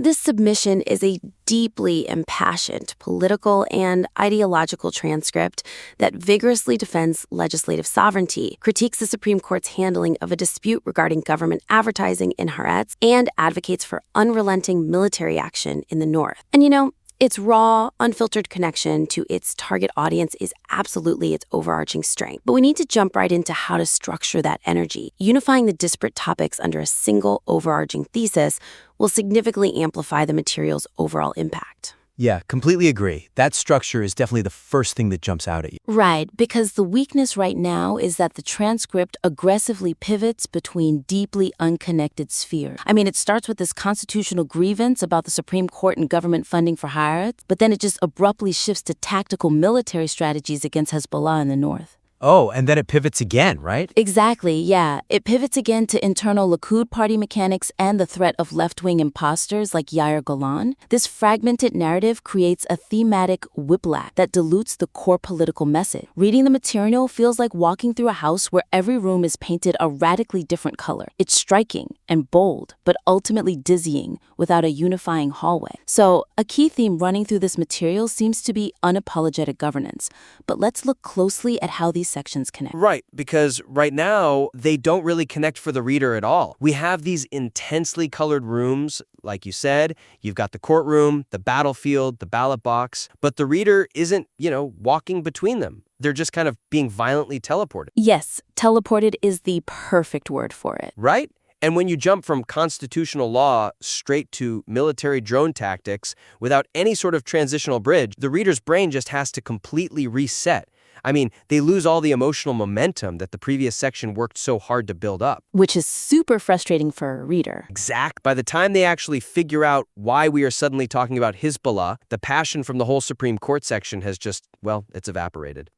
This submission is a deeply impassioned political and ideological transcript that vigorously defends legislative sovereignty, critiques the Supreme Court's handling of a dispute regarding government advertising in Haaretz, and advocates for unrelenting military action in the north. And its raw, unfiltered connection to its target audience is absolutely its overarching strength. But we need to jump right into how to structure that energy. Unifying the disparate topics under a single overarching thesis will significantly amplify the material's overall impact. Yeah, completely agree. That structure is definitely the first thing that jumps out at you. Right, because the weakness right now is that the transcript aggressively pivots between deeply unconnected spheres. I mean, it starts with this constitutional grievance about the Supreme Court and government funding for Haaretz, but then it just abruptly shifts to tactical military strategies against Hezbollah in the north. Oh, and then it pivots again, right? Exactly, yeah. It pivots again to internal Likud party mechanics and the threat of left-wing imposters like Yair Golan. This fragmented narrative creates a thematic whiplash that dilutes the core political message. Reading the material feels like walking through a house where every room is painted a radically different color. It's striking and bold, but ultimately dizzying without a unifying hallway. So, a key theme running through this material seems to be unapologetic governance. But let's look closely at how these sections connect. Right, because right now, they don't really connect for the reader at all. We have these intensely colored rooms, like you said. You've got the courtroom, the battlefield, the ballot box, but the reader isn't, walking between them. They're just kind of being violently teleported. Yes, teleported is the perfect word for it. Right? And when you jump from constitutional law straight to military drone tactics without any sort of transitional bridge, the reader's brain just has to completely reset. I mean, they lose all the emotional momentum that the previous section worked so hard to build up. Which is super frustrating for a reader. Exact. By the time they actually figure out why we are suddenly talking about Hezbollah, the passion from the whole Supreme Court section has just, it's evaporated.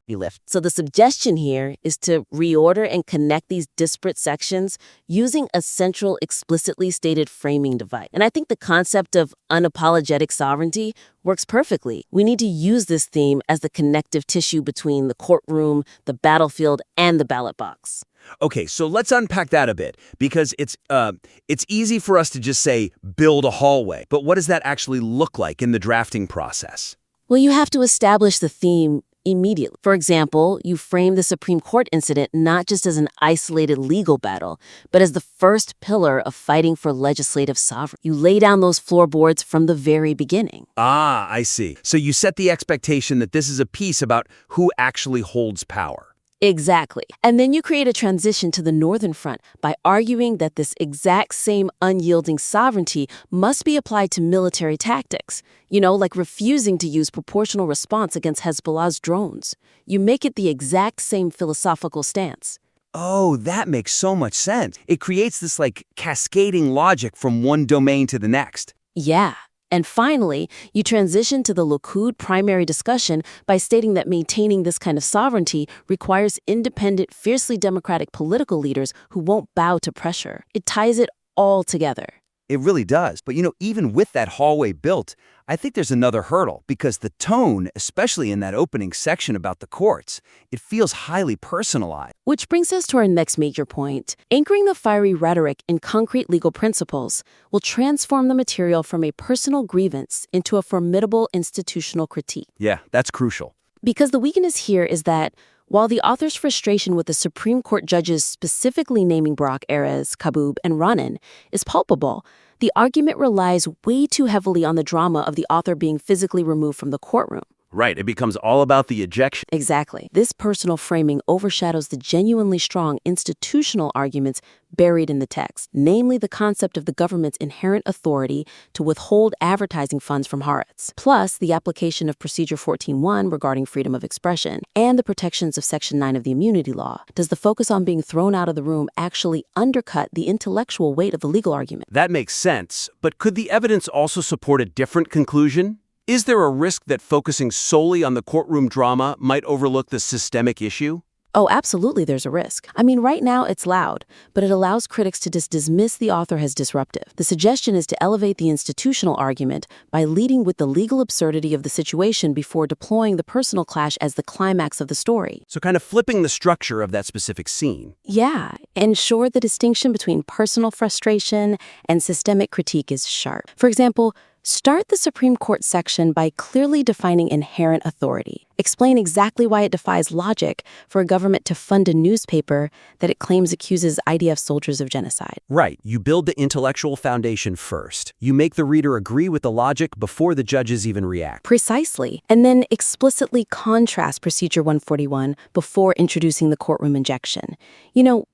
So the suggestion here is to reorder and connect these disparate sections using a central, explicitly stated framing device. And I think the concept of unapologetic sovereignty works perfectly. We need to use this theme as the connective tissue between the courtroom, the battlefield, and the ballot box. Okay, so let's unpack that a bit, because it's easy for us to just say, build a hallway. But what does that actually look like in the drafting process? Well, you have to establish the theme immediately. For example, you frame the Supreme Court incident not just as an isolated legal battle, but as the first pillar of fighting for legislative sovereignty. You lay down those floorboards from the very beginning. Ah, I see. So you set the expectation that this is a piece about who actually holds power. Exactly. And then you create a transition to the Northern Front by arguing that this exact same unyielding sovereignty must be applied to military tactics, like refusing to use proportional response against Hezbollah's drones. You make it the exact same philosophical stance. Oh, that makes so much sense. It creates this cascading logic from one domain to the next. Yeah. And finally, you transition to the Likud primary discussion by stating that maintaining this kind of sovereignty requires independent, fiercely democratic political leaders who won't bow to pressure. It ties it all together. It really does. But even with that hallway built, I think there's another hurdle, because the tone, especially in that opening section about the courts, it feels highly personalized. Which brings us to our next major point. Anchoring the fiery rhetoric in concrete legal principles will transform the material from a personal grievance into a formidable institutional critique. Yeah, that's crucial. Because the weakness here is that while the author's frustration with the Supreme Court judges specifically naming Barak Erez, Kabub, and Ronen is palpable, the argument relies way too heavily on the drama of the author being physically removed from the courtroom. Right, it becomes all about the ejection. Exactly. This personal framing overshadows the genuinely strong institutional arguments buried in the text, namely the concept of the government's inherent authority to withhold advertising funds from Haaretz, plus the application of Procedure 14.1 regarding freedom of expression, and the protections of Section 9 of the Immunity Law. Does the focus on being thrown out of the room actually undercut the intellectual weight of the legal argument? That makes sense, but could the evidence also support a different conclusion? Is there a risk that focusing solely on the courtroom drama might overlook the systemic issue? Oh, absolutely, there's a risk. I mean, right now it's loud, but it allows critics to just dismiss the author as disruptive. The suggestion is to elevate the institutional argument by leading with the legal absurdity of the situation before deploying the personal clash as the climax of the story. So kind of flipping the structure of that specific scene. Yeah, ensure the distinction between personal frustration and systemic critique is sharp. For example, start the Supreme Court section by clearly defining inherent authority. Explain exactly why it defies logic for a government to fund a newspaper that it claims accuses IDF soldiers of genocide. Right. You build the intellectual foundation first. You make the reader agree with the logic before the judges even react. Precisely. And then explicitly contrast Procedure 141 before introducing the courtroom injection.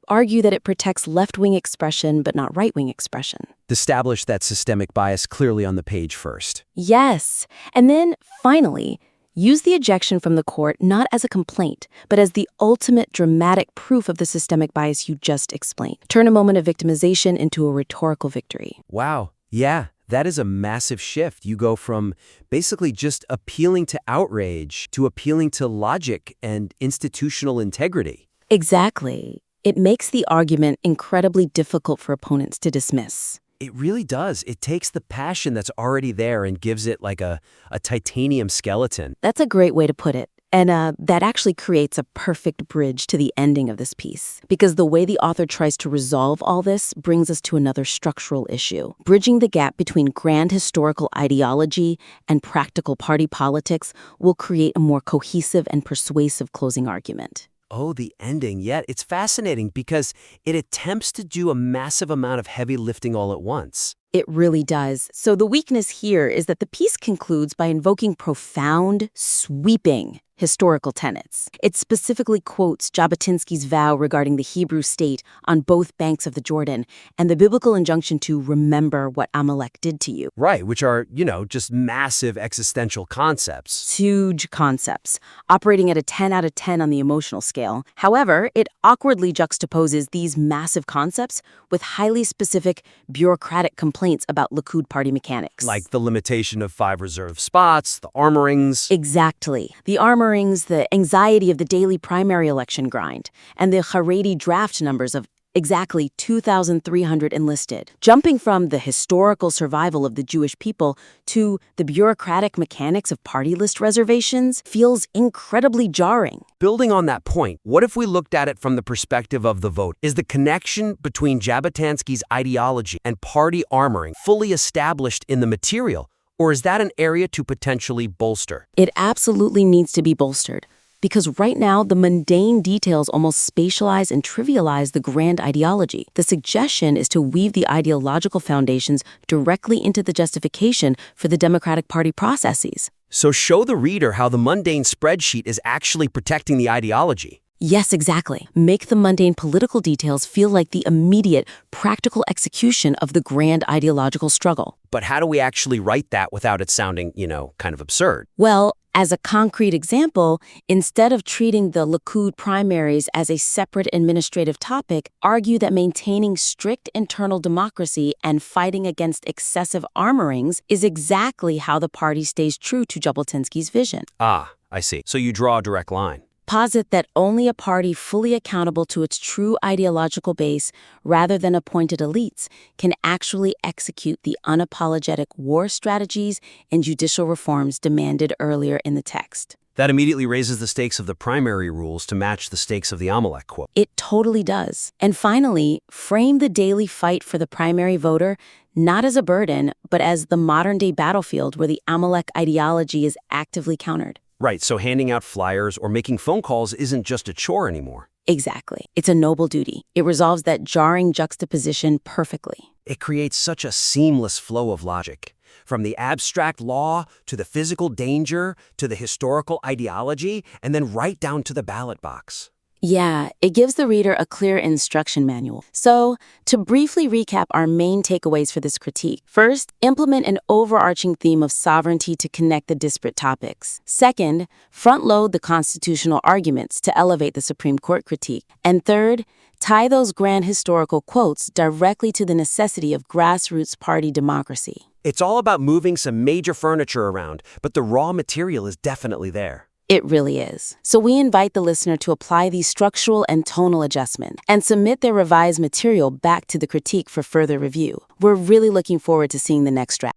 Argue that it protects left-wing expression but not right-wing expression. Establish that systemic bias clearly on the page first. Yes. And then, finally, use the ejection from the court not as a complaint, but as the ultimate dramatic proof of the systemic bias you just explained. Turn a moment of victimization into a rhetorical victory. Wow. Yeah, that is a massive shift. You go from basically just appealing to outrage to appealing to logic and institutional integrity. Exactly. It makes the argument incredibly difficult for opponents to dismiss. It really does. It takes the passion that's already there and gives it like a titanium skeleton. That's a great way to put it. And that actually creates a perfect bridge to the ending of this piece, because the way the author tries to resolve all this brings us to another structural issue. Bridging the gap between grand historical ideology and practical party politics will create a more cohesive and persuasive closing argument. Oh, the ending. Yeah, it's fascinating because it attempts to do a massive amount of heavy lifting all at once. It really does. So the weakness here is that the piece concludes by invoking profound, sweeping historical tenets. It specifically quotes Jabotinsky's vow regarding the Hebrew state on both banks of the Jordan and the biblical injunction to remember what Amalek did to you. Right, which are, just massive existential concepts. Huge concepts, operating at a 10 out of 10 on the emotional scale. However, it awkwardly juxtaposes these massive concepts with highly specific bureaucratic complaints about Likud party mechanics. Like the limitation of 5 reserve spots, the armorings. Exactly. The armorings, the anxiety of the daily primary election grind, and the Haredi draft numbers of exactly 2,300 enlisted. Jumping from the historical survival of the Jewish people to the bureaucratic mechanics of party list reservations feels incredibly jarring. Building on that point, what if we looked at it from the perspective of the vote? Is the connection between Jabotinsky's ideology and party armoring fully established in the material, or is that an area to potentially bolster? It absolutely needs to be bolstered. Because right now, the mundane details almost spatialize and trivialize the grand ideology. The suggestion is to weave the ideological foundations directly into the justification for the Democratic Party processes. So show the reader how the mundane spreadsheet is actually protecting the ideology. Yes, exactly. Make the mundane political details feel like the immediate, practical execution of the grand ideological struggle. But how do we actually write that without it sounding, kind of absurd? Well, as a concrete example, instead of treating the Likud primaries as a separate administrative topic, argue that maintaining strict internal democracy and fighting against excessive armorings is exactly how the party stays true to Jabotinsky's vision. Ah, I see. So you draw a direct line. Posit that only a party fully accountable to its true ideological base, rather than appointed elites, can actually execute the unapologetic war strategies and judicial reforms demanded earlier in the text. That immediately raises the stakes of the primary rules to match the stakes of the Amalek quote. It totally does. And finally, frame the daily fight for the primary voter not as a burden, but as the modern-day battlefield where the Amalek ideology is actively countered. Right, so handing out flyers or making phone calls isn't just a chore anymore. Exactly. It's a noble duty. It resolves that jarring juxtaposition perfectly. It creates such a seamless flow of logic. From the abstract law to the physical danger to the historical ideology, and then right down to the ballot box. Yeah, it gives the reader a clear instruction manual. So, to briefly recap our main takeaways for this critique. First, implement an overarching theme of sovereignty to connect the disparate topics. Second, front-load the constitutional arguments to elevate the Supreme Court critique. And third, tie those grand historical quotes directly to the necessity of grassroots party democracy. It's all about moving some major furniture around, but the raw material is definitely there. It really is. So we invite the listener to apply these structural and tonal adjustments and submit their revised material back to the critique for further review. We're really looking forward to seeing the next draft.